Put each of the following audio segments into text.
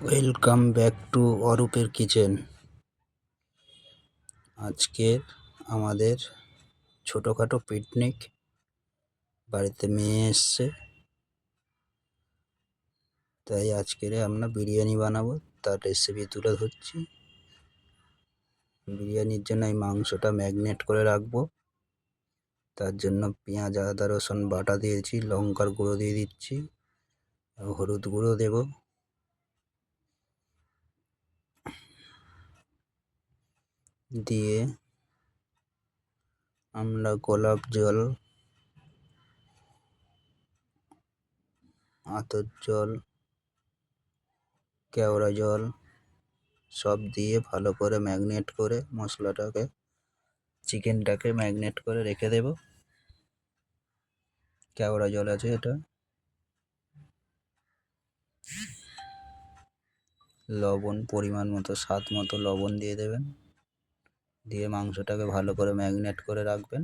Welcome back to অরূপের kitchen. আজকের আমাদের ছোটোখাটো পিকনিক। বাড়িতে মেয়ে এসছে, তাই আজকের আমরা বিরিয়ানি বানাবো, তার রেসিপি তুলে ধরছি। বিরিয়ানির জন্য এই মাংসটা ম্যাগনেট করে রাখবো। তার জন্য পেঁয়াজ আদা রসুন বাটা দিয়েছি, লঙ্কার গুঁড়ো দিয়ে দিচ্ছি, হলুদ গুঁড়ো দেব, দিয়ে আমরা গোলাপ জল, আতর জল, কেওড়া জল সব দিয়ে ভালো করে ম্যাগনেট করে মশলাটাকে, চিকেনটাকে ম্যাগনেট করে রেখে দেব। কেওড়া জল আছে, এটা লবণ পরিমাণ মতো, স্বাদ মতো লবণ দিয়ে দেবেন, দিয়ে মাংসটাকে ভালো করে ম্যাগনেট করে রাখবেন।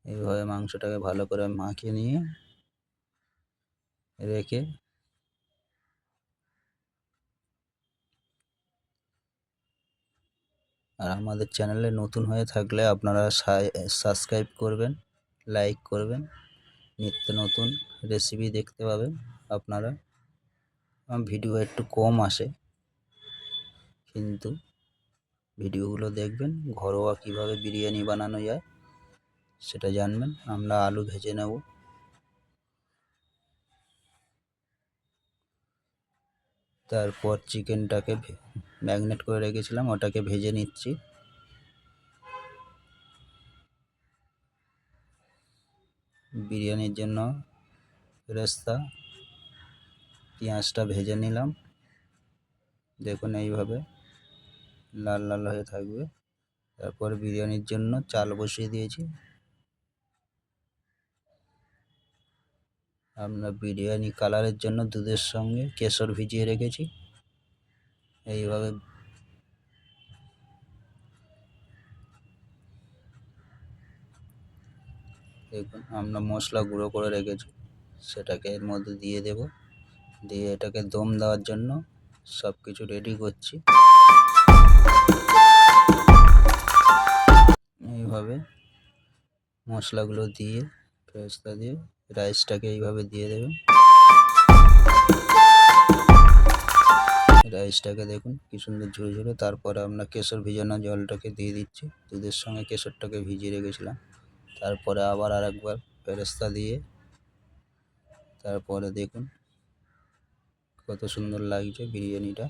এইভাবে মাংসটাকে ভালো করে মাখিয়ে নিয়ে রেখে আর আমাদের চ্যানেলে নতুন হয়ে থাকলে আপনারা সাবস্ক্রাইব করবেন, লাইক করবেন, নিত্য নতুন রেসিপি দেখতে পাবেন আপনারা। ভিডিও একটু কম আসে, কিন্তু ভিডিওগুলো দেখবেন, ঘরোয়া কিভাবে বিরিয়ানি বানানো যায় সেটা জানবেন। আমরা আলু ভেজে নেব, তারপর চিকেনটাকে ম্যাগনেট করে রেখেছিলাম ওটাকে ভেজে নিচ্ছি। বিরিয়ানির জন্য বেরেস্তা, পেঁয়াজটা ভেজে নিলাম, দেখুন এইভাবে লাল লাল হয়ে থাকবে। তারপর বিরিয়ানির জন্য চাল বসিয়ে দিয়েছি। আমরা বিরিয়ানি কালারের জন্য দুধের সঙ্গে কেশর ভিজিয়ে রেখেছি। এইভাবে দেখুন আমরা মশলা গুঁড়ো করে রেখেছি, সেটাকে এর মধ্যে দিয়ে দেব, দিয়ে এটাকে দম দেওয়ার জন্য সব কিছু রেডি করছি। এইভাবে মশলাগুলো দিয়ে, পেস্তা দিয়ে, রাইসটাকে এইভাবে দিয়ে দেবেন। রাইসটাকে দেখুন কি সুন্দর ঝুরে ঝুরে। তারপরে আমরা কেশর ভিজানো জলটাকে দিয়ে দিচ্ছি, দুধের সঙ্গে কেশরটাকে ভিজিয়ে রেখেছিলাম। তারপরে আবার আরেকবার পেরেস্তা দিয়ে, তারপরে দেখুন কত সুন্দর লাগছে বিরিয়ানিটা।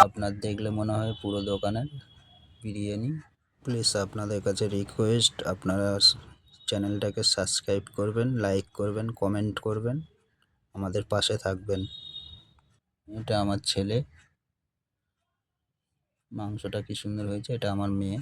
আপনার দেখলে মনে হয় পুরো দোকানের বিরিয়ানি। প্লিজ আপনাদের কাছে রিকোয়েস্ট, আপনারা চ্যানেলটাকে সাবস্ক্রাইব করবেন, লাইক করবেন, কমেন্ট করবেন, আমাদের পাশে থাকবেন। এটা আমার ছেলে, মাংসটা কি সুন্দর হয়েছে, এটা আমার মেয়ে।